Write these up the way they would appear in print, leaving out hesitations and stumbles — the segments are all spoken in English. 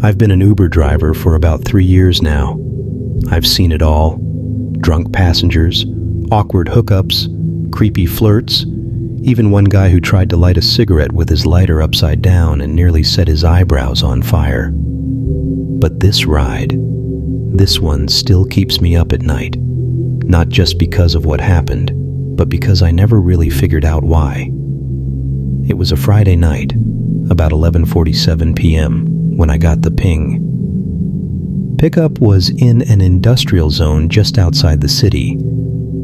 I've been an Uber driver for about 3 years now. I've seen it all. Drunk passengers, awkward hookups, creepy flirts, even one guy who tried to light a cigarette with his lighter upside down and nearly set his eyebrows on fire. But this ride, this one still keeps me up at night. Not just because of what happened, but because I never really figured out why. It was a Friday night, about 11:47 p.m., when I got the ping. Pickup was in an industrial zone just outside the city.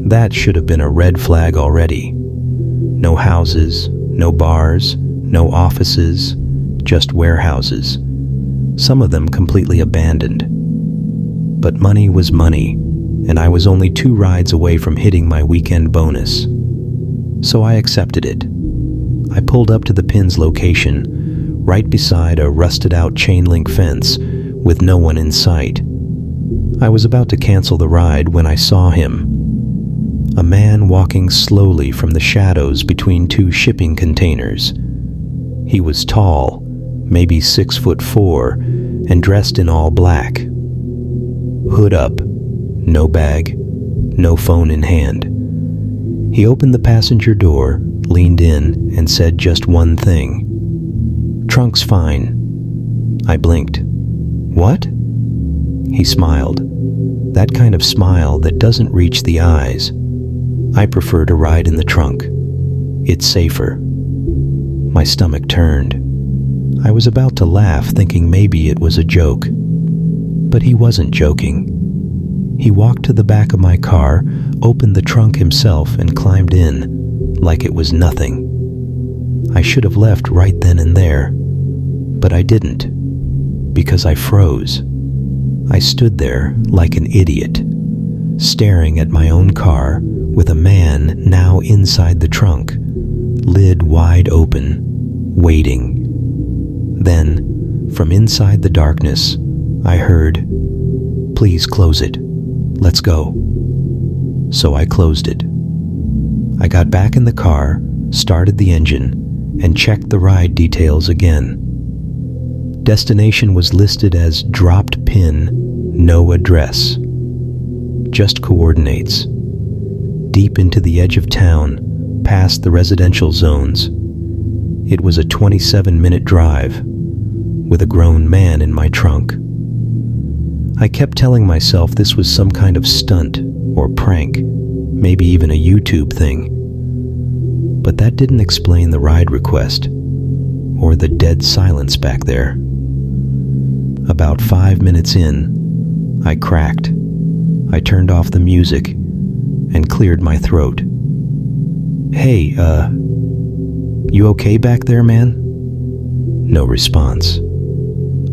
That should have been a red flag already. No houses, no bars, no offices, just warehouses. Some of them completely abandoned. But money was money, and I was only 2 rides away from hitting my weekend bonus. So I accepted it. I pulled up to the pin's location, right beside a rusted-out chain-link fence with no one in sight. I was about to cancel the ride when I saw him. A man walking slowly from the shadows between 2 shipping containers. He was tall, maybe 6'4", and dressed in all black. Hood up, no bag, no phone in hand. He opened the passenger door, leaned in, and said just one thing. "Trunk's fine." I blinked. "What?" He smiled. That kind of smile that doesn't reach the eyes. I prefer to ride in the trunk. It's safer. My stomach turned. I was about to laugh, thinking maybe it was a joke. But he wasn't joking. He walked to the back of my car, opened the trunk himself, and climbed in, like it was nothing. I should have left right then and there, but I didn't, because I froze. I stood there like an idiot, staring at my own car with a man now inside the trunk, lid wide open, waiting. Then, from inside the darkness, I heard, "Please close it. Let's go." So I closed it. I got back in the car, started the engine, and checked the ride details again. Destination was listed as dropped pin, no address. Just coordinates. Deep into the edge of town, past the residential zones. It was a 27-minute drive, with a grown man in my trunk. I kept telling myself this was some kind of stunt or prank, maybe even a YouTube thing. But that didn't explain the ride request, or the dead silence back there. About 5 minutes in, I cracked. I turned off the music and cleared my throat. "Hey, you okay back there, man?" No response.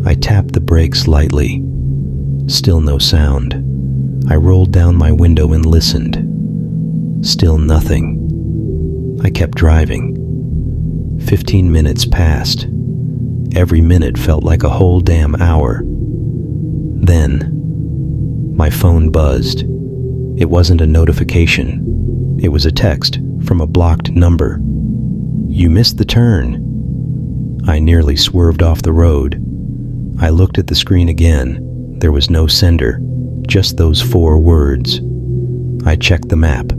I tapped the brakes lightly. Still no sound. I rolled down my window and listened. Still nothing. I kept driving. 15 minutes passed. Every minute felt like a whole damn hour. Then, my phone buzzed. It wasn't a notification. It was a text from a blocked number. "You missed the turn." I nearly swerved off the road. I looked at the screen again. There was no sender, just those 4 words. I checked the map.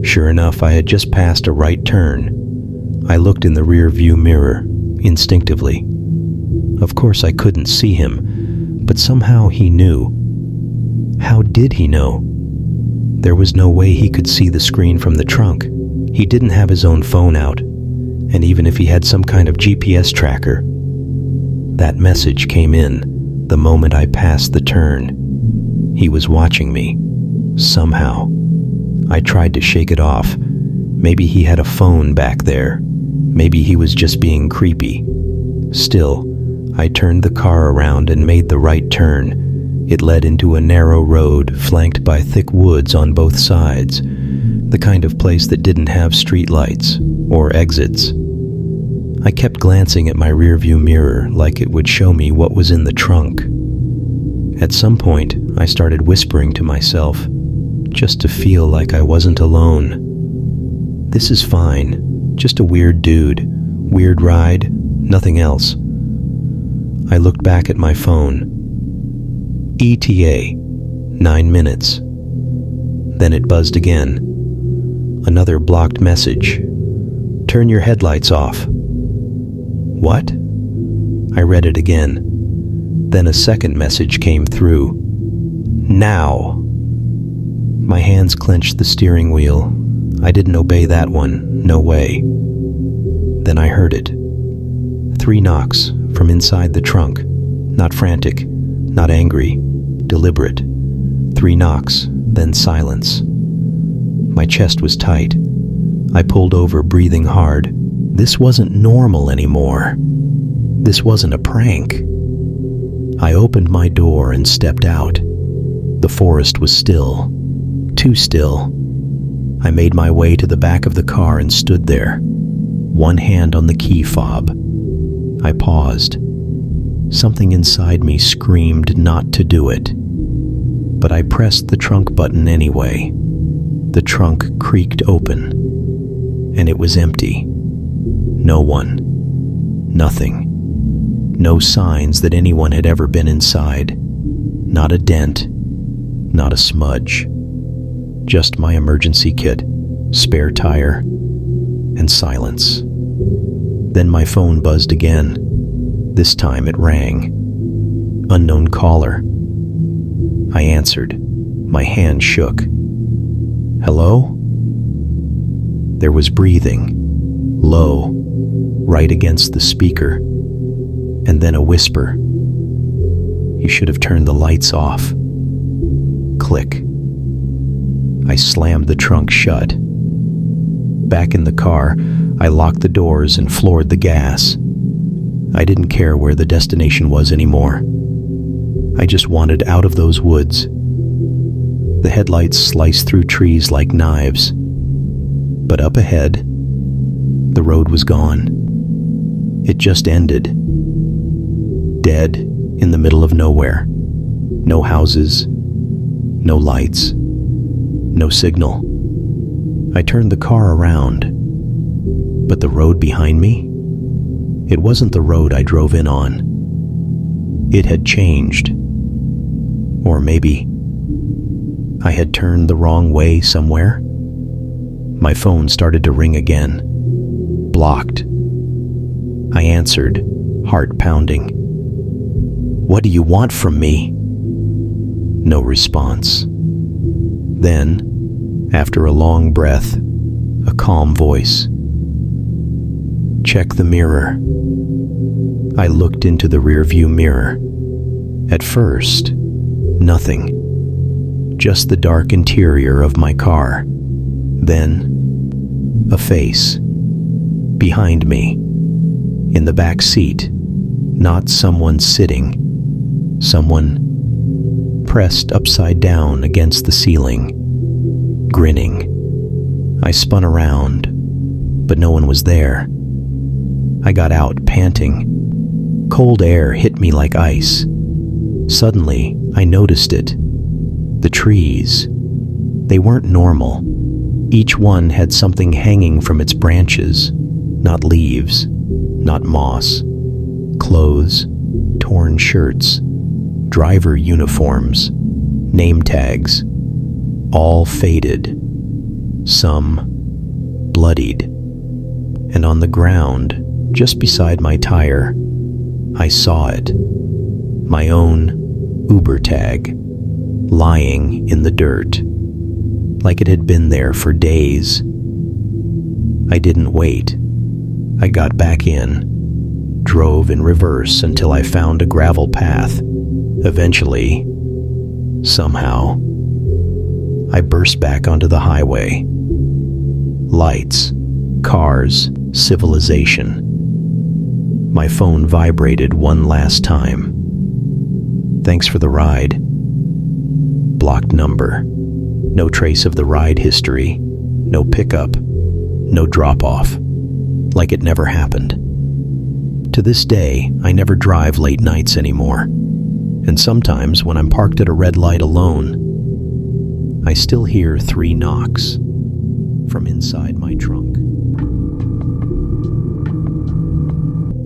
Sure enough, I had just passed a right turn. I looked in the rear view mirror, instinctively. Of course I couldn't see him, but somehow he knew. How did he know? There was no way he could see the screen from the trunk. He didn't have his own phone out, and even if he had some kind of GPS tracker. That message came in the moment I passed the turn. He was watching me, somehow. I tried to shake it off. Maybe he had a phone back there. Maybe he was just being creepy. Still, I turned the car around and made the right turn. It led into a narrow road flanked by thick woods on both sides, the kind of place that didn't have streetlights or exits. I kept glancing at my rearview mirror like it would show me what was in the trunk. At some point, I started whispering to myself, just to feel like I wasn't alone. "This is fine. Just a weird dude. Weird ride. Nothing else." I looked back at my phone. ETA, 9 minutes. Then it buzzed again. Another blocked message. Turn your headlights off. What? I read it again. Then a second message came through. Now. My hands clenched the steering wheel. I didn't obey that one. No way. Then I heard it. 3 knocks from inside the trunk. Not frantic, not angry, deliberate. 3 knocks, then silence. My chest was tight. I pulled over, breathing hard. This wasn't normal anymore. This wasn't a prank. I opened my door and stepped out. The forest was still. Too still. I made my way to the back of the car and stood there, one hand on the key fob. I paused. Something inside me screamed not to do it. But I pressed the trunk button anyway. The trunk creaked open, and it was empty. No one. Nothing. No signs that anyone had ever been inside. Not a dent. Not a smudge. Just my emergency kit, spare tire, and silence. Then my phone buzzed again. This time it rang. Unknown caller. I answered. My hand shook. Hello? There was breathing, low, right against the speaker, and then a whisper. You should have turned the lights off. Click. I slammed the trunk shut. Back in the car, I locked the doors and floored the gas. I didn't care where the destination was anymore. I just wanted out of those woods. The headlights sliced through trees like knives. But up ahead, the road was gone. It just ended. Dead in the middle of nowhere. No houses, no lights, no signal. I turned the car around. But the road behind me? It wasn't the road I drove in on. It had changed. Or maybe I had turned the wrong way somewhere. My phone started to ring again. Blocked. I answered, heart pounding. What do you want from me? No response. Then, after a long breath, a calm voice. Check the mirror. I looked into the rearview mirror. At first, nothing. Just the dark interior of my car. Then, a face. Behind me. In the back seat. Not someone sitting. Someone pressed upside down against the ceiling. Grinning. I spun around, but no one was there. I got out, panting. Cold air hit me like ice. Suddenly, I noticed it. The trees. They weren't normal. Each one had something hanging from its branches. Not leaves, not moss. Clothes, torn shirts, driver uniforms, name tags. All faded. Some bloodied. And on the ground, just beside my tire, I saw it. My own Uber tag, lying in the dirt, like it had been there for days. I didn't wait. I got back in, drove in reverse until I found a gravel path. Eventually, somehow, I burst back onto the highway. Lights, cars, civilization. My phone vibrated one last time. Thanks for the ride. Blocked number. No trace of the ride history. No pickup. No drop-off. Like it never happened. To this day, I never drive late nights anymore. And sometimes when I'm parked at a red light alone, I still hear 3 knocks from inside my trunk.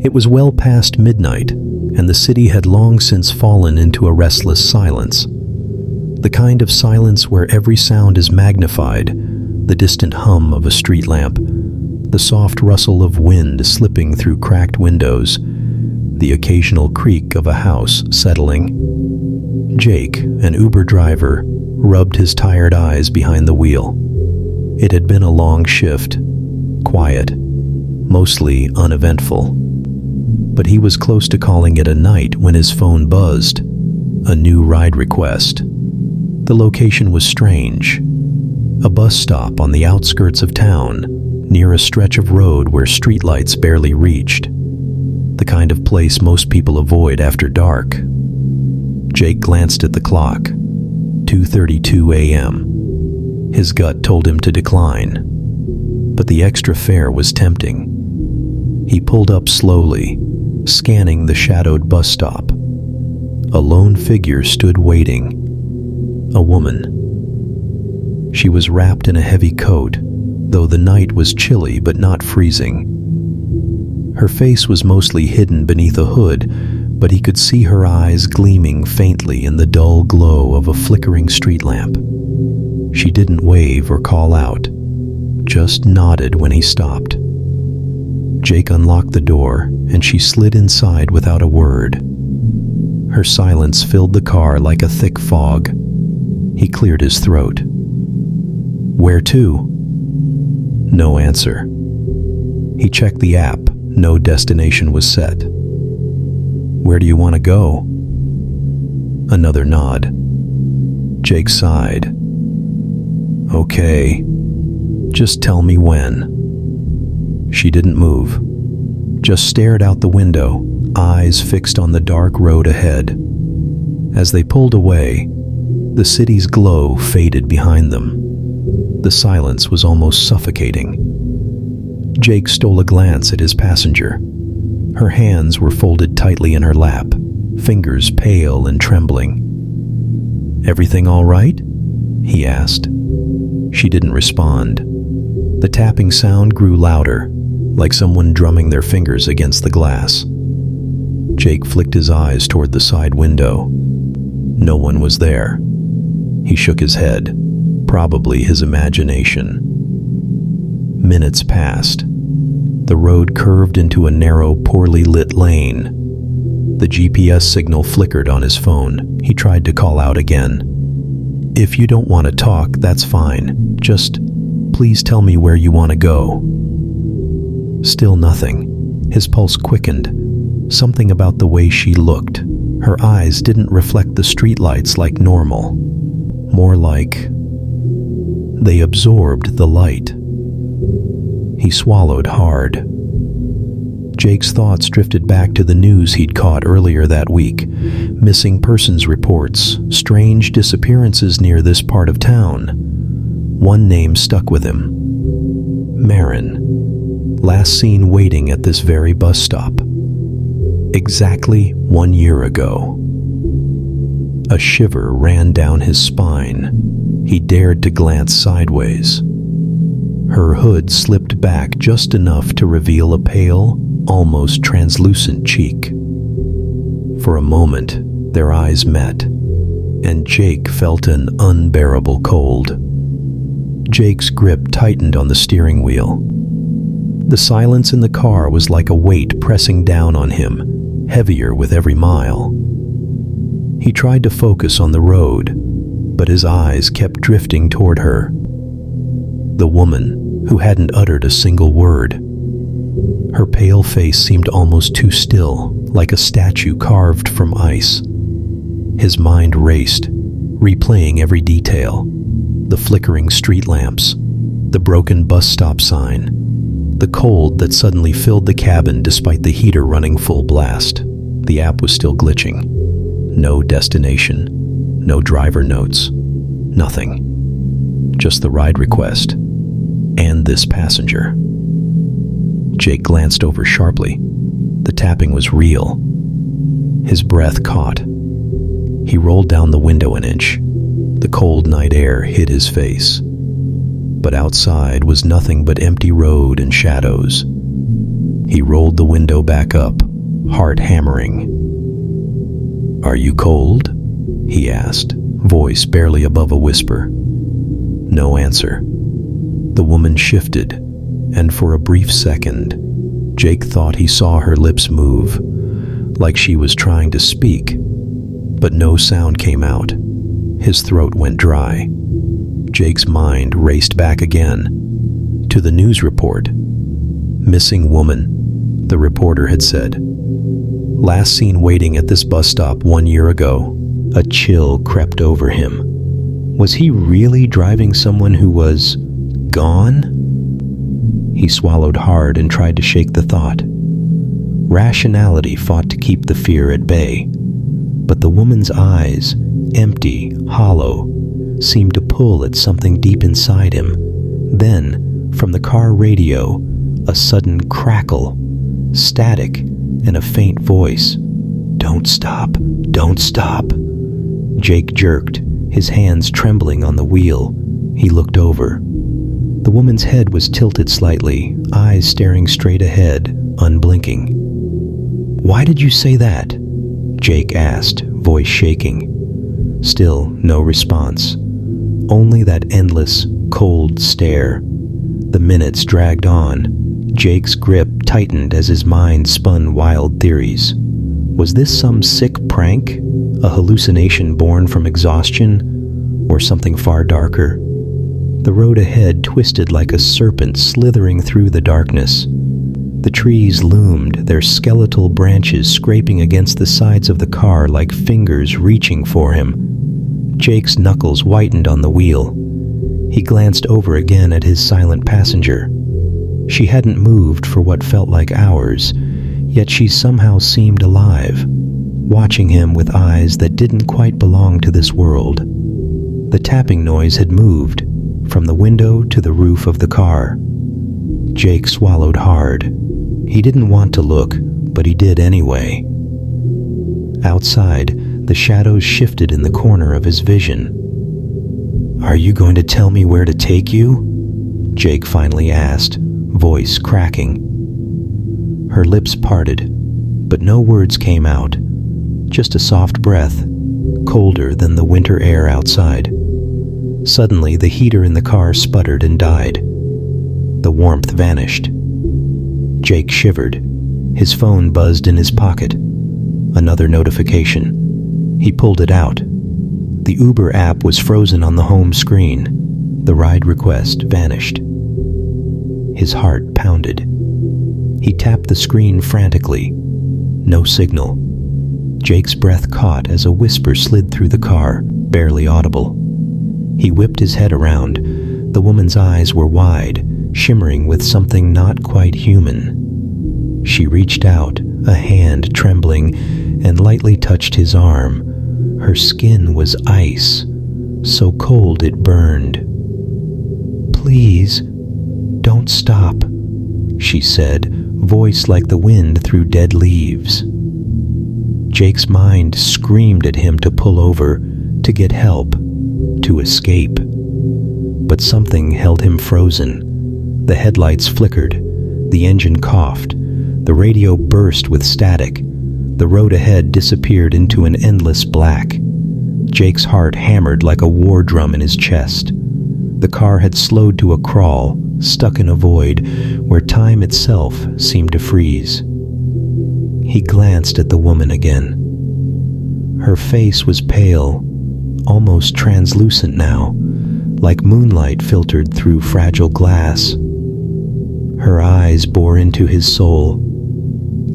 It was well past midnight, and the city had long since fallen into a restless silence. The kind of silence where every sound is magnified, the distant hum of a street lamp, the soft rustle of wind slipping through cracked windows, the occasional creak of a house settling. Jake, an Uber driver, rubbed his tired eyes behind the wheel. It had been a long shift, quiet, mostly uneventful. But he was close to calling it a night when his phone buzzed. A new ride request. The location was strange. A bus stop on the outskirts of town, near a stretch of road where streetlights barely reached. The kind of place most people avoid after dark. Jake glanced at the clock. 2:32 a.m. His gut told him to decline. But the extra fare was tempting. He pulled up slowly, scanning the shadowed bus stop. A lone figure stood waiting. A woman. She was wrapped in a heavy coat, though the night was chilly but not freezing. Her face was mostly hidden beneath a hood, but he could see her eyes gleaming faintly in the dull glow of a flickering street lamp. She didn't wave or call out, just nodded when he stopped. Jake unlocked the door, and she slid inside without a word. Her silence filled the car like a thick fog. He cleared his throat. "Where to?" No answer. He checked the app. No destination was set. "Where do you want to go?" Another nod. Jake sighed. "Okay, just tell me when." She didn't move, just stared out the window, eyes fixed on the dark road ahead. As they pulled away, the city's glow faded behind them. The silence was almost suffocating. Jake stole a glance at his passenger. Her hands were folded tightly in her lap, fingers pale and trembling. "Everything all right?" he asked. She didn't respond. The tapping sound grew louder, like someone drumming their fingers against the glass. Jake flicked his eyes toward the side window. No one was there. He shook his head, probably his imagination. Minutes passed. The road curved into a narrow, poorly lit lane. The GPS signal flickered on his phone. He tried to call out again. "If you don't want to talk, that's fine. Just, please tell me where you want to go." Still nothing. His pulse quickened. Something about the way she looked. Her eyes didn't reflect the streetlights like normal. More like they absorbed the light. He swallowed hard. Jake's thoughts drifted back to the news he'd caught earlier that week. Missing persons reports, strange disappearances near this part of town. One name stuck with him. Marin. Last seen waiting at this very bus stop. Exactly 1 year ago. A shiver ran down his spine. He dared to glance sideways. Her hood slipped back just enough to reveal a pale, almost translucent cheek. For a moment, their eyes met, and Jake felt an unbearable cold. Jake's grip tightened on the steering wheel. The silence in the car was like a weight pressing down on him, heavier with every mile. He tried to focus on the road, but his eyes kept drifting toward her. The woman, who hadn't uttered a single word. Her pale face seemed almost too still, like a statue carved from ice. His mind raced, replaying every detail. The flickering street lamps, the broken bus stop sign, the cold that suddenly filled the cabin despite the heater running full blast. The app was still glitching. No destination, no driver notes, nothing. Just the ride request, and this passenger. Jake glanced over sharply. The tapping was real. His breath caught. He rolled down the window an inch. The cold night air hid his face. But outside was nothing but empty road and shadows. He rolled the window back up, heart hammering. "Are you cold?" he asked, voice barely above a whisper. No answer. The woman shifted, and for a brief second, Jake thought he saw her lips move, like she was trying to speak, but no sound came out. His throat went dry. Jake's mind raced back again to the news report. "Missing woman," the reporter had said. "Last seen waiting at this bus stop 1 year ago." A chill crept over him. Was he really driving someone who was gone? He swallowed hard and tried to shake the thought. Rationality fought to keep the fear at bay, but the woman's eyes, empty, hollow, seemed to pull at something deep inside him. Then, from the car radio, a sudden crackle, static, and a faint voice. "Don't stop! Don't stop!" Jake jerked, his hands trembling on the wheel. He looked over. The woman's head was tilted slightly, eyes staring straight ahead, unblinking. "Why did you say that?" Jake asked, voice shaking. Still no response. Only that endless, cold stare. The minutes dragged on. Jake's grip tightened as his mind spun wild theories. Was this some sick prank? A hallucination born from exhaustion? Or something far darker? The road ahead twisted like a serpent slithering through the darkness. The trees loomed, their skeletal branches scraping against the sides of the car like fingers reaching for him. Jake's knuckles whitened on the wheel. He glanced over again at his silent passenger. She hadn't moved for what felt like hours, yet she somehow seemed alive, watching him with eyes that didn't quite belong to this world. The tapping noise had moved, from the window to the roof of the car. Jake swallowed hard. He didn't want to look, but he did anyway. Outside, the shadows shifted in the corner of his vision. "Are you going to tell me where to take you?" Jake finally asked, voice cracking. Her lips parted, but no words came out, just a soft breath, colder than the winter air outside. Suddenly, the heater in the car sputtered and died. The warmth vanished. Jake shivered. His phone buzzed in his pocket. Another notification. He pulled it out. The Uber app was frozen on the home screen. The ride request vanished. His heart pounded. He tapped the screen frantically. No signal. Jake's breath caught as a whisper slid through the car, barely audible. He whipped his head around. The woman's eyes were wide, shimmering with something not quite human. She reached out, a hand trembling, and lightly touched his arm. Her skin was ice, so cold it burned. "Please, don't stop," she said, voice like the wind through dead leaves. Jake's mind screamed at him to pull over, to get help, to escape. But something held him frozen. The headlights flickered, the engine coughed, the radio burst with static. The road ahead disappeared into an endless black. Jake's heart hammered like a war drum in his chest. The car had slowed to a crawl, stuck in a void where time itself seemed to freeze. He glanced at the woman again. Her face was pale, almost translucent now, like moonlight filtered through fragile glass. Her eyes bore into his soul,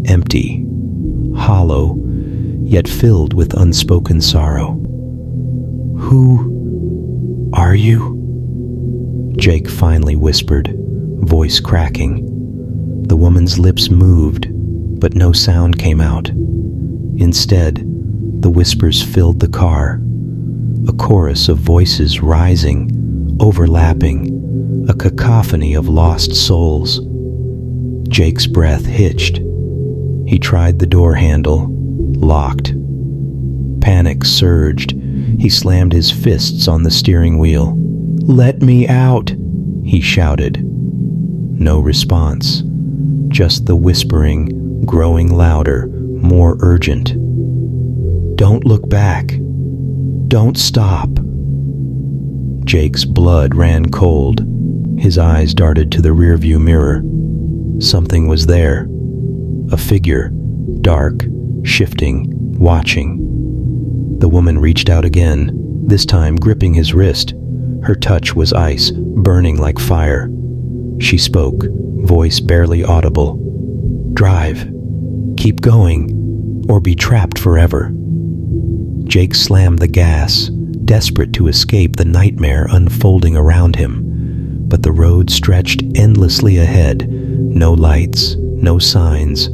empty, hollow, yet filled with unspoken sorrow. "Who are you?" Jake finally whispered, voice cracking. The woman's lips moved, but no sound came out. Instead, the whispers filled the car, a chorus of voices rising, overlapping, a cacophony of lost souls. Jake's breath hitched. He tried the door handle, locked. Panic surged. He slammed his fists on the steering wheel. "Let me out!" he shouted. No response, just the whispering, growing louder, more urgent. Don't look back. Don't stop." Jake's blood ran cold. His eyes darted to the rearview mirror. Something was there. A figure, dark, shifting, watching. The woman reached out again, this time gripping his wrist. Her touch was ice, burning like fire. She spoke, voice barely audible. "Drive. Keep going, or be trapped forever." Jake slammed the gas, desperate to escape the nightmare unfolding around him. But the road stretched endlessly ahead. No lights, no signs,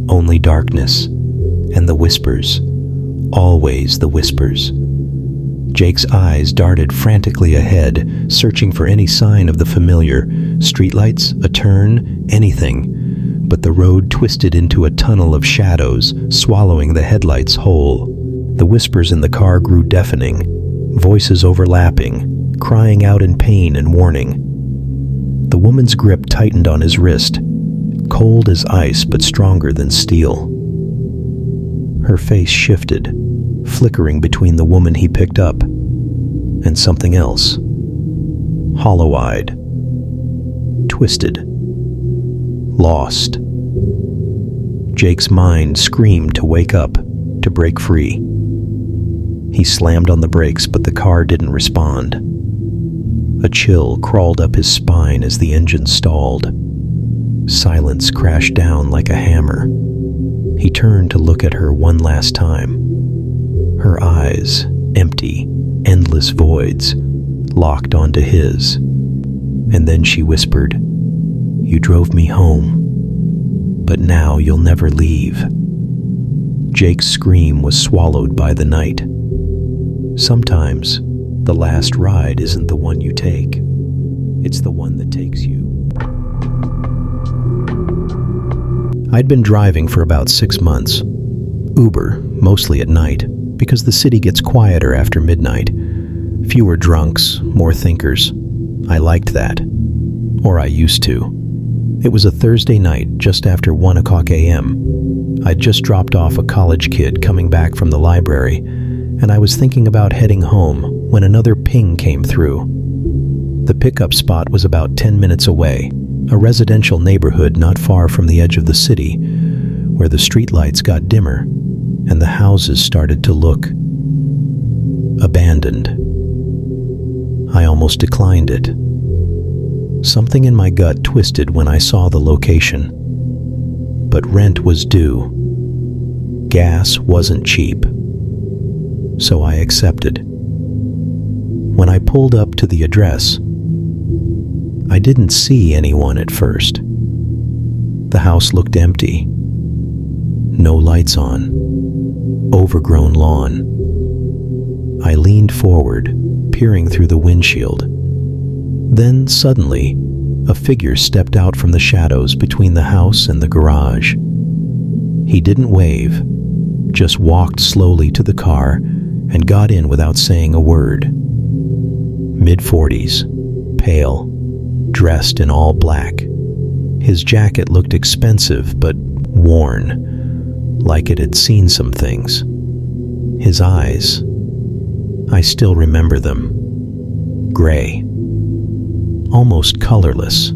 only darkness. And the whispers. Always the whispers. Jake's eyes darted frantically ahead, searching for any sign of the familiar. Streetlights, a turn, anything. But the road twisted into a tunnel of shadows, swallowing the headlights whole. The whispers in the car grew deafening, voices overlapping, crying out in pain and warning. The woman's grip tightened on his wrist, cold as ice but stronger than steel. Her face shifted, flickering between the woman he picked up and something else. Hollow-eyed, twisted, lost. Jake's mind screamed to wake up, to break free. He slammed on the brakes, but the car didn't respond. A chill crawled up his spine as the engine stalled. Silence crashed down like a hammer. He turned to look at her one last time. Her eyes, empty, endless voids, locked onto his. And then she whispered, "You drove me home, but now you'll never leave." Jake's scream was swallowed by the night. Sometimes, the last ride isn't the one you take. It's the one that takes you. I'd been driving for about 6 months. Uber, mostly at night, because the city gets quieter after midnight. Fewer drunks, more thinkers. I liked that. Or I used to. It was a Thursday night, just after 1 o'clock a.m. I'd just dropped off a college kid coming back from the library, and I was thinking about heading home when another ping came through. The pickup spot was about 10 minutes away, a residential neighborhood not far from the edge of the city, where the streetlights got dimmer and the houses started to look abandoned. I almost declined it. Something in my gut twisted when I saw the location. But rent was due. Gas wasn't cheap. So I accepted. When I pulled up to the address, I didn't see anyone at first. The house looked empty. No lights on. Overgrown lawn. I leaned forward, peering through the windshield. Then, suddenly, a figure stepped out from the shadows between the house and the garage. He didn't wave, just walked slowly to the car and got in without saying a word. Mid-40s, pale, dressed in all black. His jacket looked expensive but worn, like it had seen some things. His eyes, I still remember them. Gray. Almost colorless.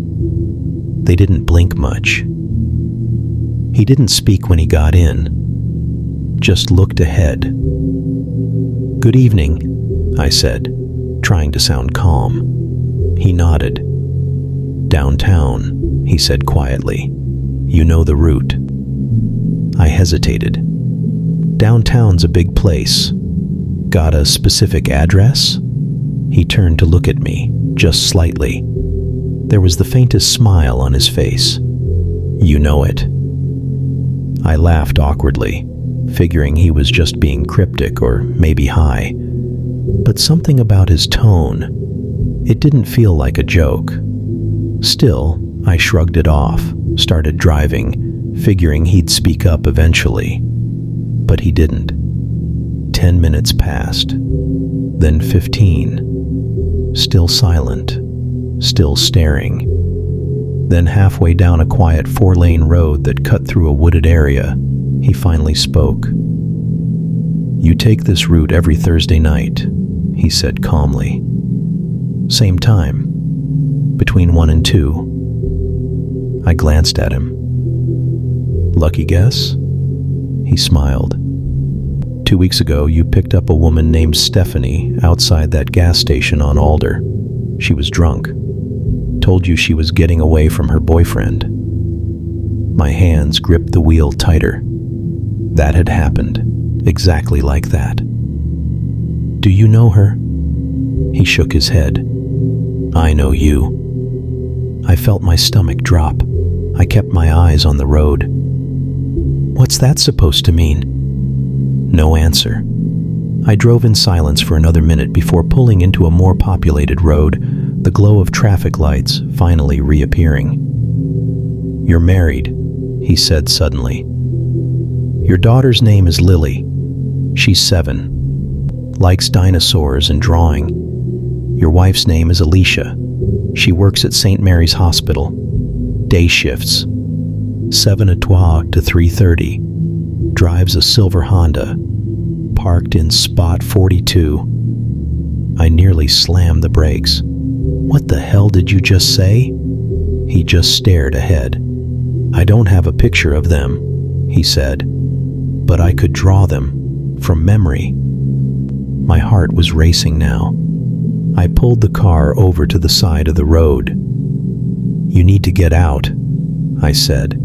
They didn't blink much. He didn't speak when he got in, just looked ahead. "Good evening," I said, trying to sound calm. He nodded. "Downtown," he said quietly. "You know the route." I hesitated. "Downtown's a big place. Got a specific address?" He turned to look at me, just slightly. There was the faintest smile on his face. "You know it." I laughed awkwardly, figuring he was just being cryptic or maybe high. But something about his tone, it didn't feel like a joke. Still, I shrugged it off, started driving, figuring he'd speak up eventually. But he didn't. 10 minutes passed, then 15. Still silent, still staring. Then halfway down a quiet 4-lane road that cut through a wooded area, he finally spoke. "You take this route every Thursday night," he said calmly. "Same time, between 1 and 2. I glanced at him. "Lucky guess?" He smiled. "2 weeks ago, you picked up a woman named Stephanie outside that gas station on Alder. She was drunk. Told you she was getting away from her boyfriend." My hands gripped the wheel tighter. That had happened, exactly like that. "Do you know her?" He shook his head. "I know you." I felt my stomach drop. I kept my eyes on the road. "What's that supposed to mean?" No answer. I drove in silence for another minute before pulling into a more populated road, the glow of traffic lights finally reappearing. "You're married," he said suddenly. "Your daughter's name is Lily. She's 7. Likes dinosaurs and drawing. Your wife's name is Alicia. She works at St. Mary's Hospital. Day shifts. 7 o'clock to 3:30. Drives a silver Honda. Parked in spot 42. I nearly slammed the brakes. "What the hell did you just say?" He just stared ahead. "I don't have a picture of them," he said, "but I could draw them from memory." My heart was racing now. I pulled the car over to the side of the road. "You need to get out," I said.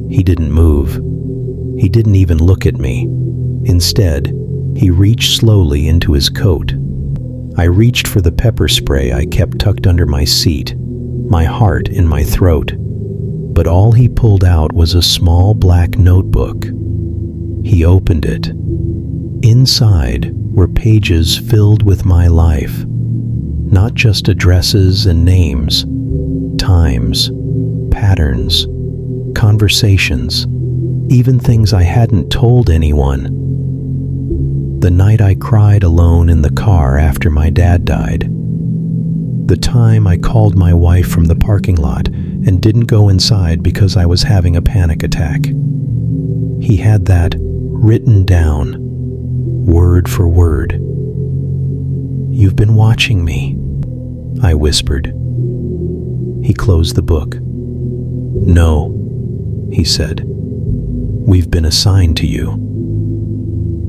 He didn't move. He didn't even look at me. Instead, he reached slowly into his coat. I reached for the pepper spray I kept tucked under my seat, my heart in my throat. But all he pulled out was a small black notebook. He opened it. Inside were pages filled with my life. Not just addresses and names, times, patterns, conversations, even things I hadn't told anyone. The night I cried alone in the car after my dad died. The time I called my wife from the parking lot and didn't go inside because I was having a panic attack. He had that written down, word for word. "You've been watching me," I whispered. He closed the book. "No," he said. "We've been assigned to you."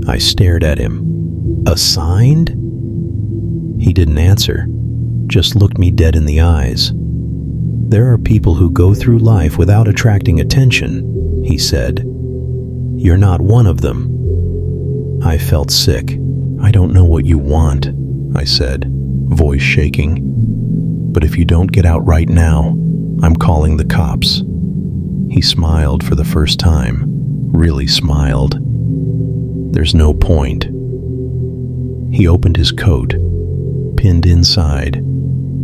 I stared at him. "Assigned?" He didn't answer, just looked me dead in the eyes. "There are people who go through life without attracting attention," he said. "You're not one of them." I felt sick. "I don't know what you want," I said, voice shaking. "But if you don't get out right now, I'm calling the cops." He smiled for the first time, really smiled. "There's no point." He opened his coat. Pinned inside,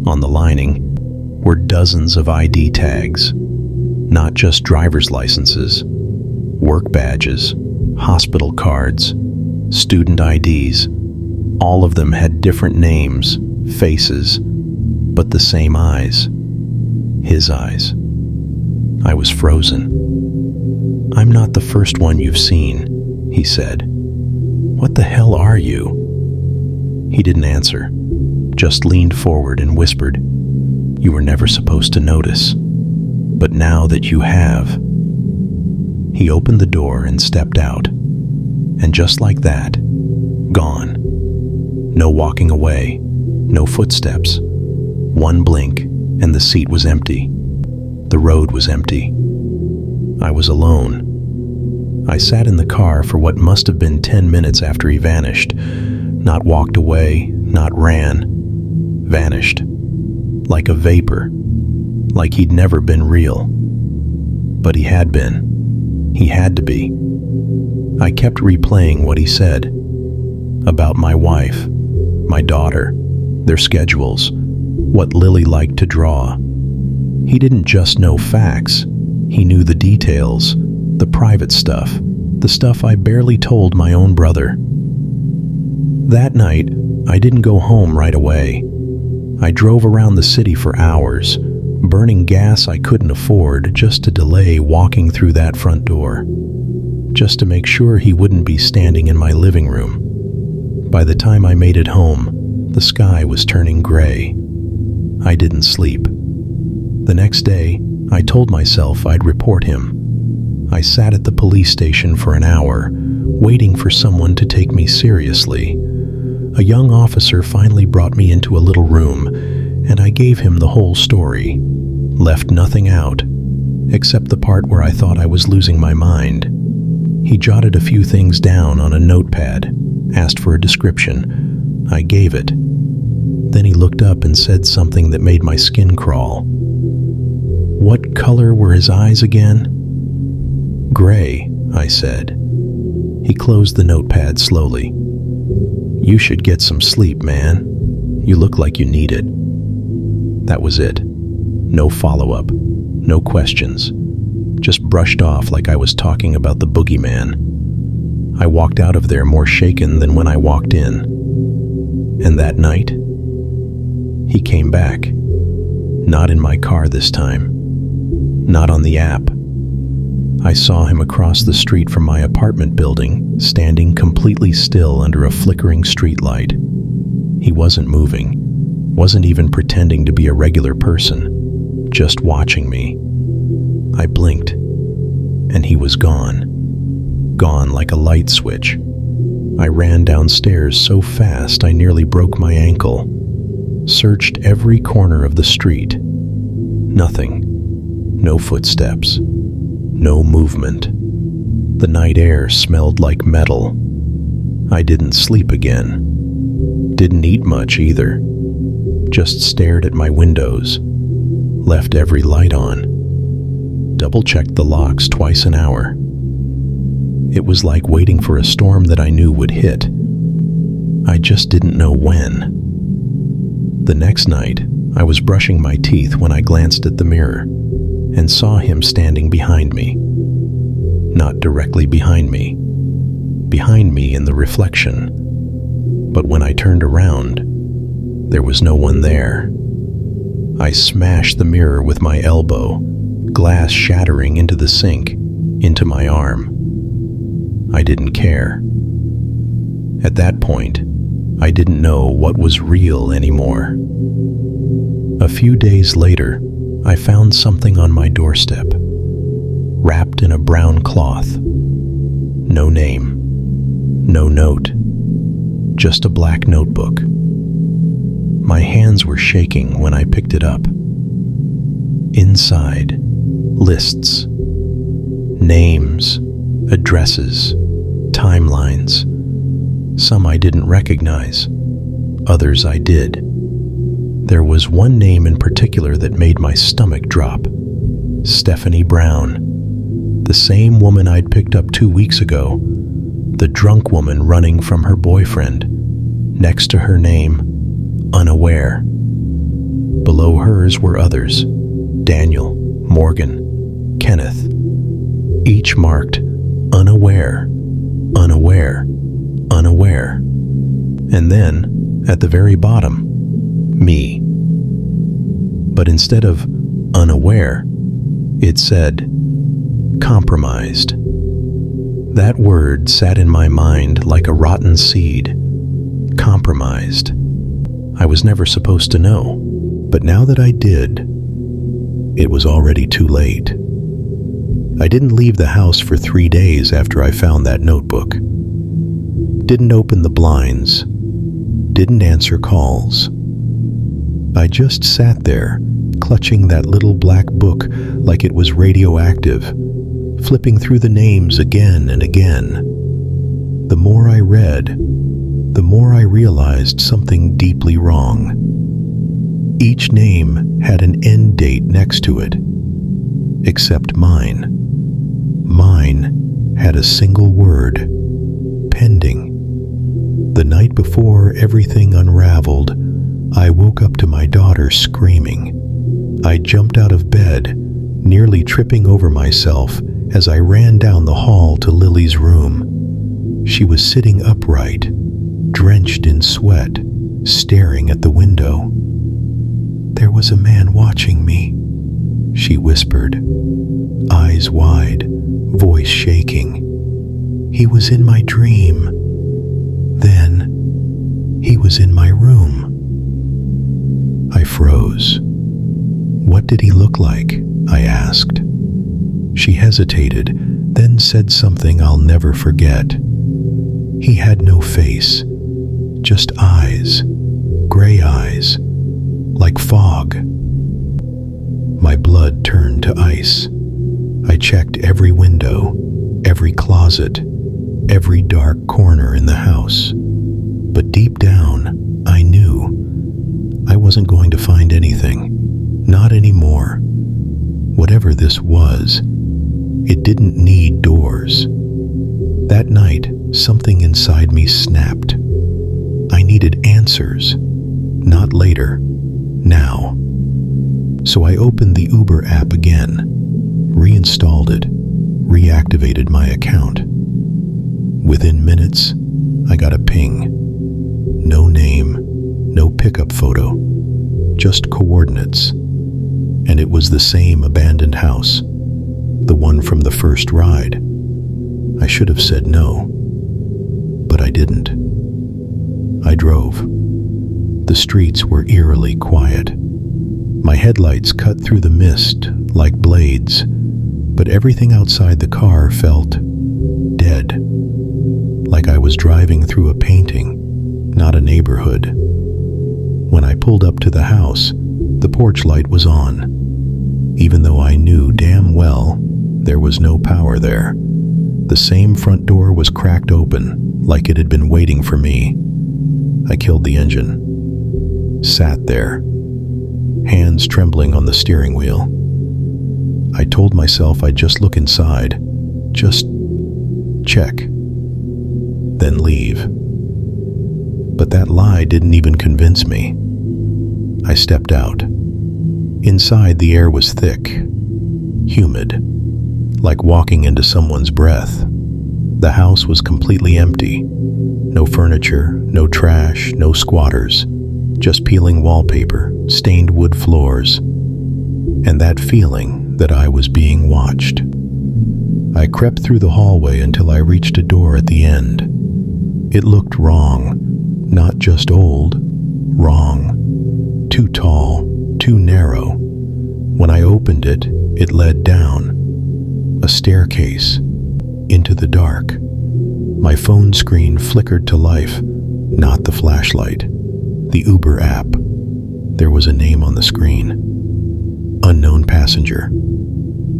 on the lining, were dozens of ID tags. Not just driver's licenses, work badges, hospital cards, student IDs. All of them had different names, faces, but the same eyes. His eyes. I was frozen. "I'm not the first one you've seen," he said. "What the hell are you?" He didn't answer, just leaned forward and whispered, "You were never supposed to notice. But now that you have." He opened the door and stepped out. And just like that, gone. No walking away, no footsteps. One blink, and the seat was empty. The road was empty. I was alone. I sat in the car for what must have been 10 minutes after he vanished. Not walked away, not ran. Vanished. Like a vapor. Like he'd never been real. But he had been. He had to be. I kept replaying what he said. About my wife, my daughter, their schedules, what Lily liked to draw. He didn't just know facts. He knew the details, the private stuff, the stuff I barely told my own brother. That night, I didn't go home right away. I drove around the city for hours, burning gas I couldn't afford just to delay walking through that front door. just to make sure he wouldn't be standing in my living room. By the time I made it home, the sky was turning gray. I didn't sleep. The next day, I told myself I'd report him. I sat at the police station for an hour, waiting for someone to take me seriously. A young officer finally brought me into a little room, and I gave him the whole story. Left nothing out, except the part where I thought I was losing my mind. He jotted a few things down on a notepad, asked for a description. I gave it. Then he looked up and said something that made my skin crawl. What color were his eyes again? Gray, I said. He closed the notepad slowly. You should get some sleep, man. You look like you need it. That was it. No follow-up, no questions. Just brushed off like I was talking about the boogeyman. I walked out of there more shaken than when I walked in. And that night, he came back. Not in my car this time. Not on the app. I saw him across the street from my apartment building, standing completely still under a flickering streetlight. He wasn't moving, wasn't even pretending to be a regular person, just watching me. I blinked, and he was gone. Gone like a light switch. I ran downstairs so fast I nearly broke my ankle. Searched every corner of the street. Nothing. No footsteps. No movement. The night air smelled like metal. I didn't sleep again. Didn't eat much either. Just stared at my windows. Left every light on. Double-checked the locks twice an hour. It was like waiting for a storm that I knew would hit. I just didn't know when. The next night, I was brushing my teeth when I glanced at the mirror and saw him standing behind me. Not directly behind me in the reflection. But when I turned around, there was no one there. I smashed the mirror with my elbow, glass shattering into the sink, into my arm. I didn't care. At that point, I didn't know what was real anymore. A few days later, I found something on my doorstep, wrapped in a brown cloth. No name, no note, just a black notebook. My hands were shaking when I picked it up. Inside, lists, names, addresses, timelines. Some I didn't recognize, others I did. There was one name in particular that made my stomach drop. Stephanie Brown. The same woman I'd picked up 2 weeks ago. The drunk woman running from her boyfriend. Next to her name, unaware. Below hers were others. Daniel, Morgan, Kenneth. Each marked unaware, unaware, unaware. And then, at the very bottom, me. But instead of unaware, it said compromised. That word sat in my mind like a rotten seed. Compromised. I was never supposed to know, but now that I did, it was already too late. I didn't leave the house for 3 days after I found that notebook. Didn't open the blinds. Didn't answer calls. I just sat there, clutching that little black book like it was radioactive, flipping through the names again and again. The more I read, the more I realized something deeply wrong. Each name had an end date next to it, except mine. Mine had a single word, pending. The night before everything unraveled, I woke up to my daughter screaming. I jumped out of bed, nearly tripping over myself as I ran down the hall to Lily's room. She was sitting upright, drenched in sweat, staring at the window. "There was a man watching me," she whispered, eyes wide, voice shaking. He was in my dream. Then, he was in my room. I froze. What did he look like? I asked. She hesitated, then said something I'll never forget. He had no face, just eyes, gray eyes, like fog. My blood turned to ice. I checked every window, every closet, every dark corner in the house. But deep down, I knew I wasn't going to find anything. Not anymore. Whatever this was, it didn't need doors. That night, something inside me snapped. I needed answers. Not later. Now. So I opened the Uber app again, reinstalled it, reactivated my account. Within minutes, I got a ping. No name, no pickup photo, just coordinates. And it was the same abandoned house, the one from the first ride. I should have said no, but I didn't. I drove. The streets were eerily quiet. My headlights cut through the mist like blades, but everything outside the car felt dead, like I was driving through a painting, not a neighborhood. When I pulled up to the house, the porch light was on, even though I knew damn well there was no power there. The same front door was cracked open, like it had been waiting for me. I killed the engine, sat there, hands trembling on the steering wheel. I told myself I'd just look inside, just check, then leave. But that lie didn't even convince me. I stepped out. Inside, the air was thick, humid, like walking into someone's breath. The house was completely empty. No furniture, no trash, no squatters. Just peeling wallpaper, stained wood floors, and that feeling that I was being watched. I crept through the hallway until I reached a door at the end. It looked wrong, not just old, wrong. Too tall, too narrow. When I opened it, it led down. A staircase, into the dark. My phone screen flickered to life, not the flashlight. The Uber app. There was a name on the screen. Unknown passenger.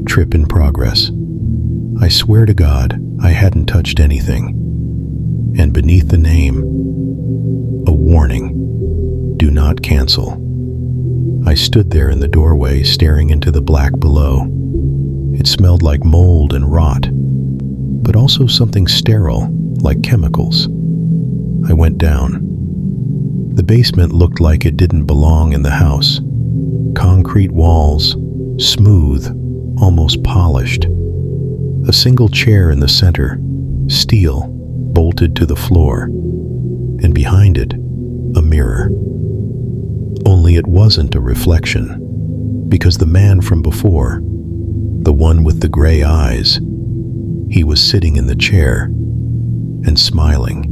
Trip in progress. I swear to God, I hadn't touched anything. And beneath the name, a warning. Do not cancel. I stood there in the doorway, staring into the black below. It smelled like mold and rot, but also something sterile, like chemicals. I went down. The basement looked like it didn't belong in the house. Concrete walls, smooth, almost polished. A single chair in the center, steel, bolted to the floor. And behind it, a mirror. Only it wasn't a reflection, because the man from before, the one with the gray eyes, he was sitting in the chair and smiling,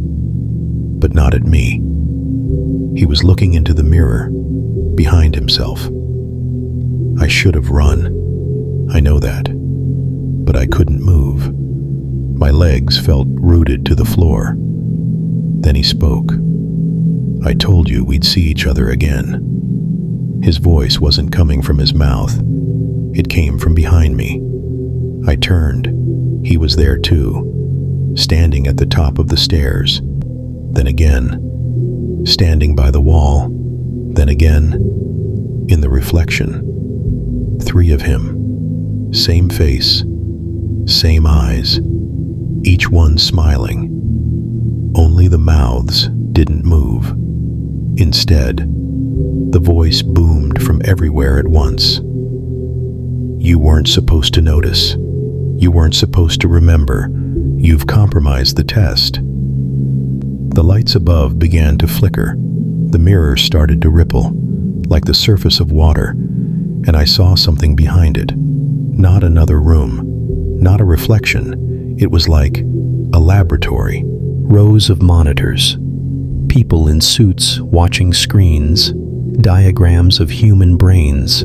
but not at me. He was looking into the mirror, behind himself. I should have run. I know that. But I couldn't move. My legs felt rooted to the floor. Then he spoke. I told you we'd see each other again. His voice wasn't coming from his mouth. It came from behind me. I turned. He was there too, standing at the top of the stairs. Then again, standing by the wall, then again, in the reflection. 3 of him, same face, same eyes, each one smiling. Only the mouths didn't move. Instead, the voice boomed from everywhere at once. You weren't supposed to notice. You weren't supposed to remember. You've compromised the test. The lights above began to flicker. The mirror started to ripple, like the surface of water, and I saw something behind it. Not another room, not a reflection. It was like a laboratory, rows of monitors, people in suits watching screens, diagrams of human brains,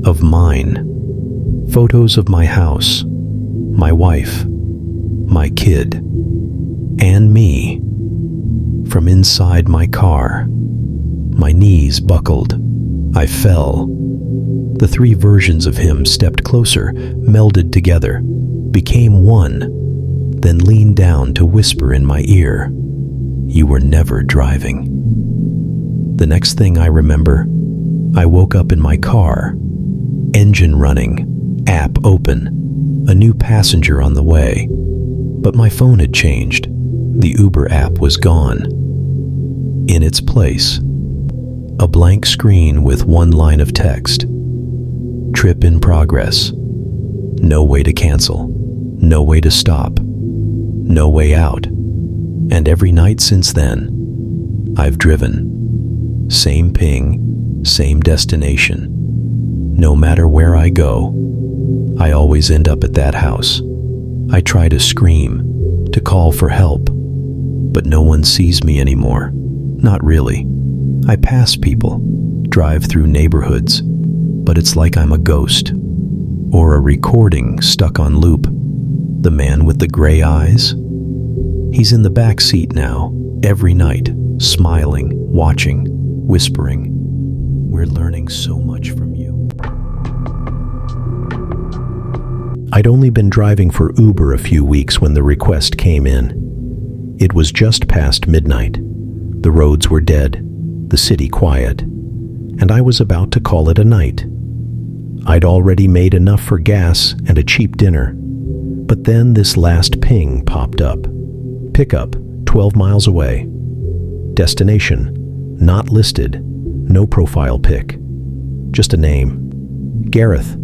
of mine, photos of my house, my wife, my kid, and me. From inside my car, my knees buckled. I fell. The three versions of him stepped closer, melded together, became one, then leaned down to whisper in my ear, "You were never driving." The next thing I remember, I woke up in my car, engine running, app open, a new passenger on the way. But my phone had changed. The Uber app was gone. In its place, a blank screen with one line of text. Trip in progress. No way to cancel. No way to stop. No way out. And every night since then, I've driven. Same ping, same destination. No matter where I go, I always end up at that house. I try to scream, to call for help, but no one sees me anymore. Not really. I pass people, drive through neighborhoods, but it's like I'm a ghost, or a recording stuck on loop. The man with the gray eyes? He's in the back seat now, every night, smiling, watching, whispering, "We're learning so much from you." I'd only been driving for Uber a few weeks when the request came in. It was just past midnight. The roads were dead, the city quiet, and I was about to call it a night. I'd already made enough for gas and a cheap dinner, but then this last ping popped up. Pickup, 12 miles away. Destination, not listed, no profile pic. Just a name. Gareth.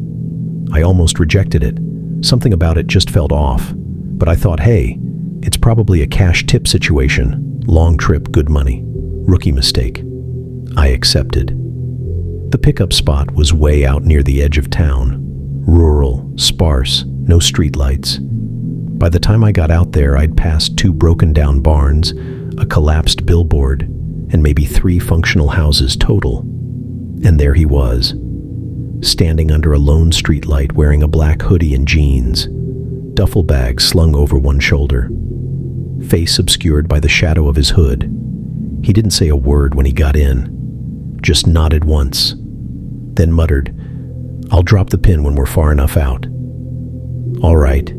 I almost rejected it. Something about it just felt off, but I thought, hey, it's probably a cash tip situation. Long trip, good money. Rookie mistake. I accepted. The pickup spot was way out near the edge of town. Rural, sparse, no streetlights. By the time I got out there, I'd passed 2 broken down barns, a collapsed billboard, and maybe 3 functional houses total. And there he was, standing under a lone streetlight wearing a black hoodie and jeans, duffel bag slung over one shoulder, face obscured by the shadow of his hood. He didn't say a word when he got in, just nodded once, then muttered, "I'll drop the pin when we're far enough out." "All right,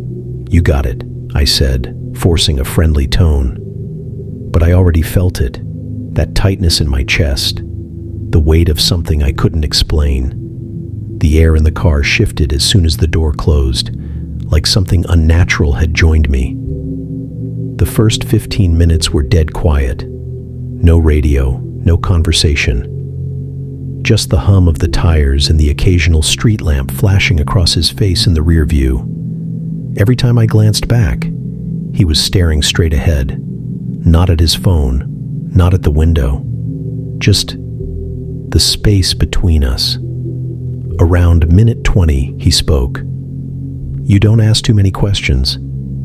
you got it," I said, forcing a friendly tone. But I already felt it, that tightness in my chest, the weight of something I couldn't explain. The air in the car shifted as soon as the door closed, like something unnatural had joined me. The first 15 minutes were dead quiet. No radio, no conversation. Just the hum of the tires and the occasional street lamp flashing across his face in the rear view. Every time I glanced back, he was staring straight ahead, not at his phone, not at the window, just the space between us. Around minute 20, he spoke. "You don't ask too many questions.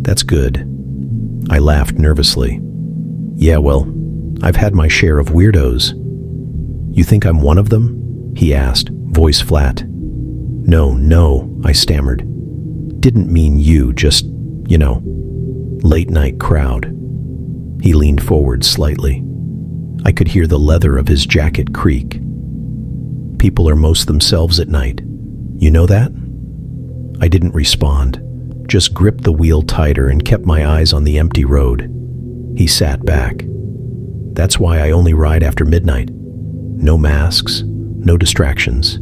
That's good." I laughed nervously. "Yeah, well, I've had my share of weirdos." "You think I'm one of them?" he asked, voice flat. No, I stammered. "Didn't mean you, just, late night crowd." He leaned forward slightly. I could hear the leather of his jacket creak. "People are most themselves at night. You know that?" I didn't respond, just gripped the wheel tighter and kept my eyes on the empty road. He sat back. "That's why I only ride after midnight. No masks, no distractions,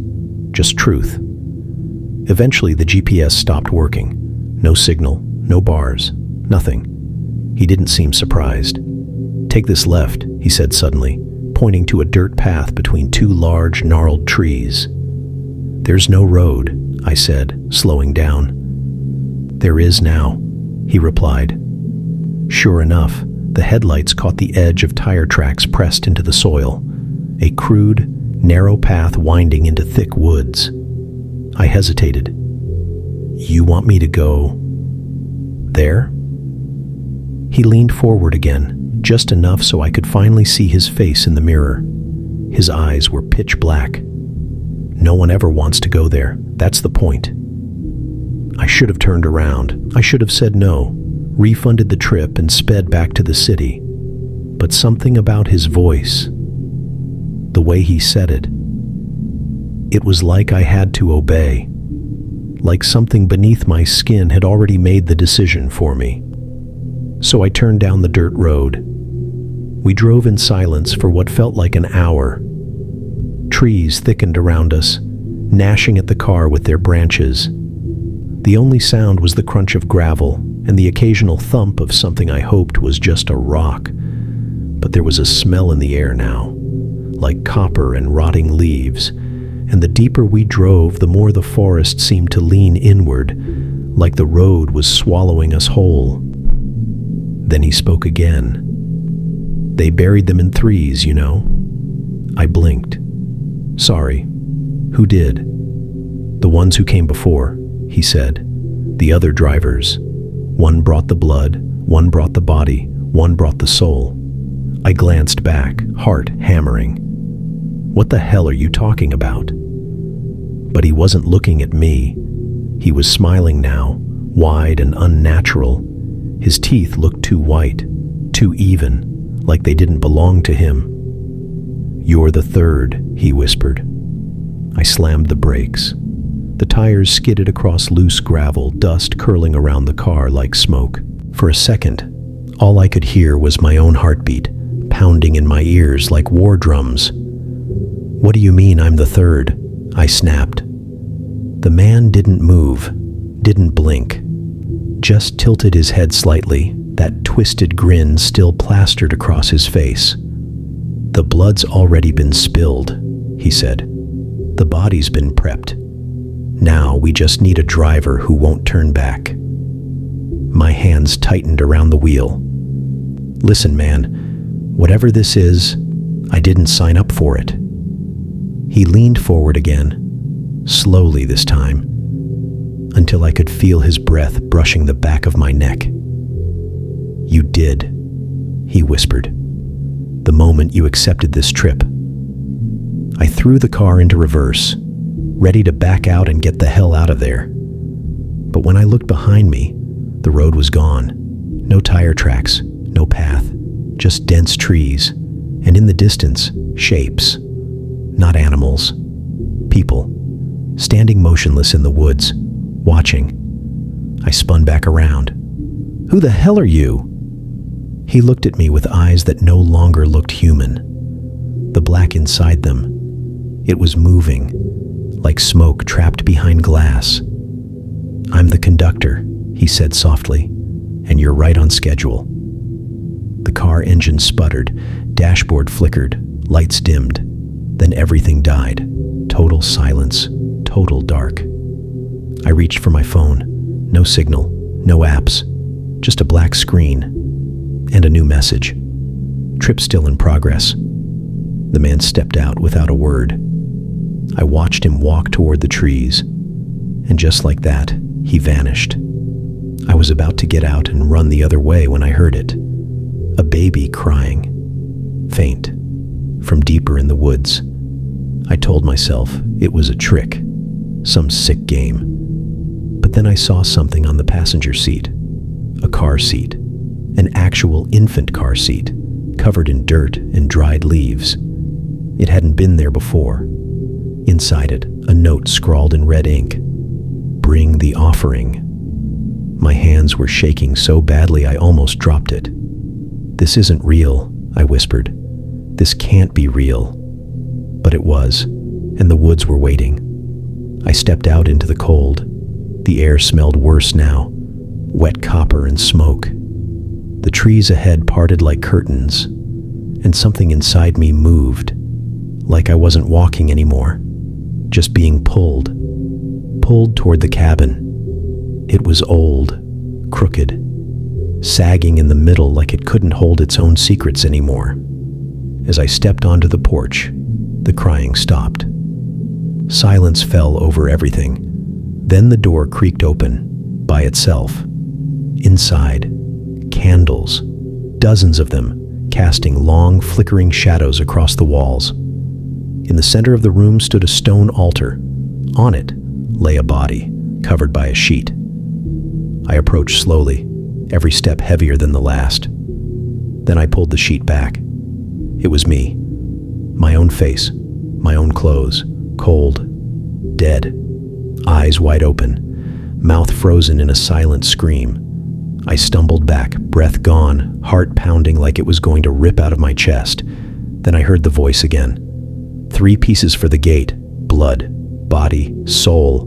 just truth." Eventually, the GPS stopped working. No signal, no bars, nothing. He didn't seem surprised. "Take this left," he said suddenly, pointing to a dirt path between 2 large, gnarled trees. "There's no road," I said, slowing down. "There is now," he replied. Sure enough, the headlights caught the edge of tire tracks pressed into the soil, a crude, narrow path winding into thick woods. I hesitated. "You want me to go there?" He leaned forward again, just enough so I could finally see his face in the mirror. His eyes were pitch black. No one ever wants to go there. That's the point. I should have turned around. I should have said no, refunded the trip, and sped back to the city. But something about his voice, the way he said it was like I had to obey. Like something beneath my skin had already made the decision for me. So I turned down the dirt road. We drove in silence for what felt like an hour. Trees thickened around us, gnashing at the car with their branches. The only sound was the crunch of gravel and the occasional thump of something I hoped was just a rock. But there was a smell in the air now, like copper and rotting leaves, and the deeper we drove, the more the forest seemed to lean inward, like the road was swallowing us whole. Then he spoke again. "They buried them in threes, you know." I blinked. "Sorry. Who did?" "The ones who came before," he said. "The other drivers. One brought the blood, one brought the body, one brought the soul." I glanced back, heart hammering. "What the hell are you talking about?" But he wasn't looking at me. He was smiling now, wide and unnatural. His teeth looked too white, too even, like they didn't belong to him. "You're the third," he whispered. I slammed the brakes. The tires skidded across loose gravel, dust curling around the car like smoke. For a second, all I could hear was my own heartbeat, pounding in my ears like war drums. "What do you mean I'm the third?" I snapped. The man didn't move, didn't blink, just tilted his head slightly, that twisted grin still plastered across his face. "The blood's already been spilled," he said. "The body's been prepped. Now we just need a driver who won't turn back." My hands tightened around the wheel. "Listen, man, whatever this is, I didn't sign up for it." He leaned forward again, slowly this time, until I could feel his breath brushing the back of my neck. "You did," he whispered, "the moment you accepted this trip." I threw the car into reverse, ready to back out and get the hell out of there. But when I looked behind me, the road was gone. No tire tracks, no path, just dense trees, and in the distance, shapes. Not animals, people, standing motionless in the woods, watching. I spun back around. "Who the hell are you?" He looked at me with eyes that no longer looked human. The black inside them, it was moving, like smoke trapped behind glass. "I'm the conductor," he said softly, "and you're right on schedule." The car engine sputtered, dashboard flickered, lights dimmed. Then everything died. Total silence, total dark. I reached for my phone. No signal, no apps, just a black screen and a new message. "Trip still in progress." The man stepped out without a word. I watched him walk toward the trees, and just like that, he vanished. I was about to get out and run the other way when I heard it. A baby crying, faint, from deeper in the woods. I told myself it was a trick, some sick game. But then I saw something on the passenger seat, a car seat, an actual infant car seat, covered in dirt and dried leaves. It hadn't been there before. Inside it, a note scrawled in red ink, "Bring the offering." My hands were shaking so badly I almost dropped it. "This isn't real," I whispered. "This can't be real." But it was, and the woods were waiting. I stepped out into the cold. The air smelled worse now, wet copper and smoke. The trees ahead parted like curtains, and something inside me moved, like I wasn't walking anymore, just being pulled toward the cabin. It was old, crooked, sagging in the middle like it couldn't hold its own secrets anymore. As I stepped onto the porch, the crying stopped. Silence fell over everything. Then the door creaked open, by itself. Inside, candles, dozens of them, casting long, flickering shadows across the walls. In the center of the room stood a stone altar. On it lay a body, covered by a sheet. I approached slowly, every step heavier than the last. Then I pulled the sheet back. It was me. My own face, my own clothes, cold, dead, eyes wide open, mouth frozen in a silent scream. I stumbled back, breath gone, heart pounding like it was going to rip out of my chest. Then I heard the voice again. 3 pieces for the gate, blood, body, soul.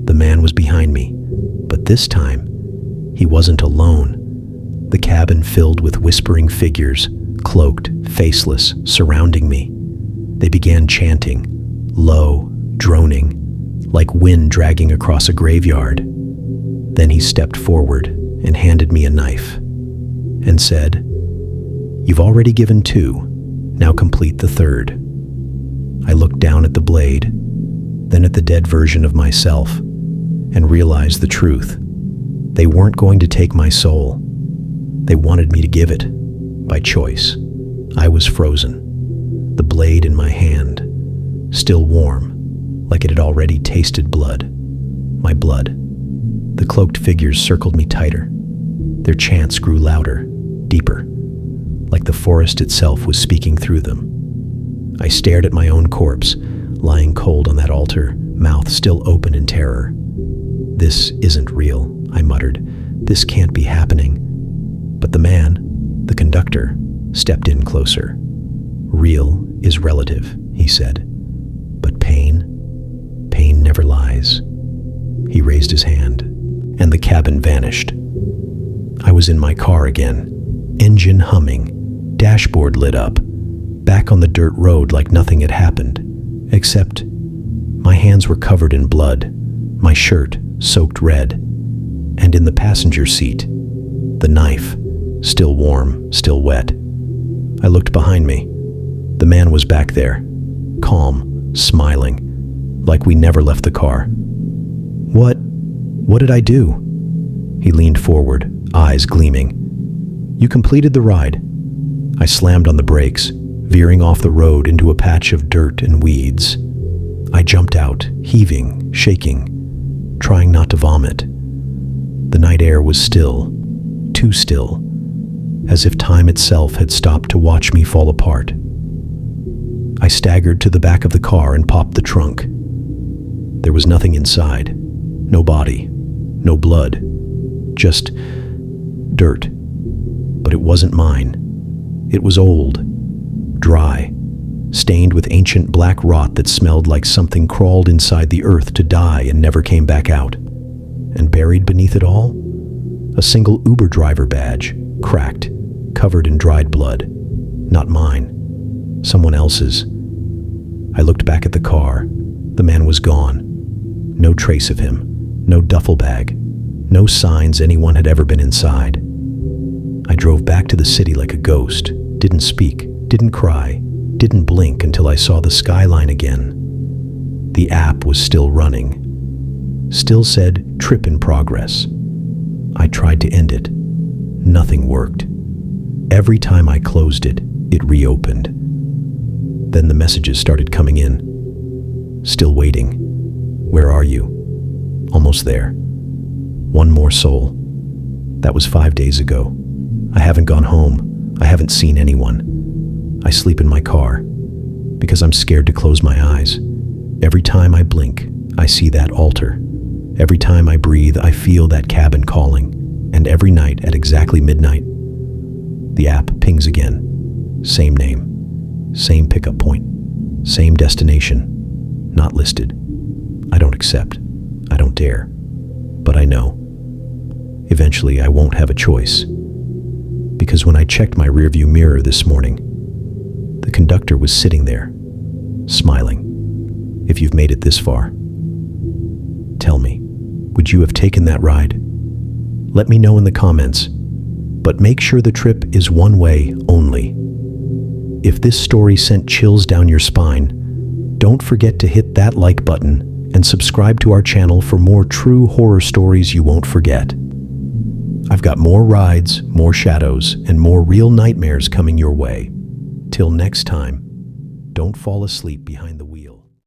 The man was behind me, but this time, he wasn't alone. The cabin filled with whispering figures, cloaked, faceless, surrounding me. They began chanting, low, droning, like wind dragging across a graveyard. Then he stepped forward and handed me a knife and said, "You've already given 2, now complete the 3rd. I looked down at the blade, then at the dead version of myself, and realized the truth. They weren't going to take my soul. They wanted me to give it, by choice. I was frozen, the blade in my hand, still warm, like it had already tasted blood. My blood. The cloaked figures circled me tighter. Their chants grew louder, deeper, like the forest itself was speaking through them. I stared at my own corpse, lying cold on that altar, mouth still open in terror. "This isn't real," I muttered. "This can't be happening." But the man, the conductor, stepped in closer. "Real is relative," he said. "But pain never lies." He raised his hand, and the cabin vanished. I was in my car again, engine humming, dashboard lit up, back on the dirt road like nothing had happened, except my hands were covered in blood, my shirt soaked red, and in the passenger seat, the knife, still warm, still wet. I looked behind me. The man was back there, calm, smiling, like we never left the car. What did I do?" He leaned forward, eyes gleaming. "You completed the ride." I slammed on the brakes, veering off the road into a patch of dirt and weeds. I jumped out, heaving, shaking, trying not to vomit. The night air was still, too still, as if time itself had stopped to watch me fall apart. I staggered to the back of the car and popped the trunk. There was nothing inside. No body, no blood, just dirt. But it wasn't mine. It was old, dry, stained with ancient black rot that smelled like something crawled inside the earth to die and never came back out. And buried beneath it all, a single Uber driver badge, cracked, covered in dried blood. Not mine, someone else's. I looked back at the car. The man was gone. No trace of him, no duffel bag, no signs anyone had ever been inside. I drove back to the city like a ghost, didn't speak, didn't cry, didn't blink until I saw the skyline again. The app was still running. Still said, "Trip in progress." I tried to end it. Nothing worked. Every time I closed it, it reopened. Then the messages started coming in. "Still waiting. Where are you? Almost there. One more soul." That was 5 days ago. I haven't gone home. I haven't seen anyone. I sleep in my car because I'm scared to close my eyes. Every time I blink, I see that altar. Every time I breathe, I feel that cabin calling. And every night at exactly midnight, the app pings again. Same name, same pickup point, same destination, not listed. I don't accept. I don't dare. But I know. Eventually, I won't have a choice. Because when I checked my rearview mirror this morning, the conductor was sitting there, smiling. If you've made it this far, tell me, would you have taken that ride? Let me know in the comments, but make sure the trip is one way only. If this story sent chills down your spine, don't forget to hit that like button and subscribe to our channel for more true horror stories you won't forget. I've got more rides, more shadows, and more real nightmares coming your way. Till next time, don't fall asleep behind the wheel.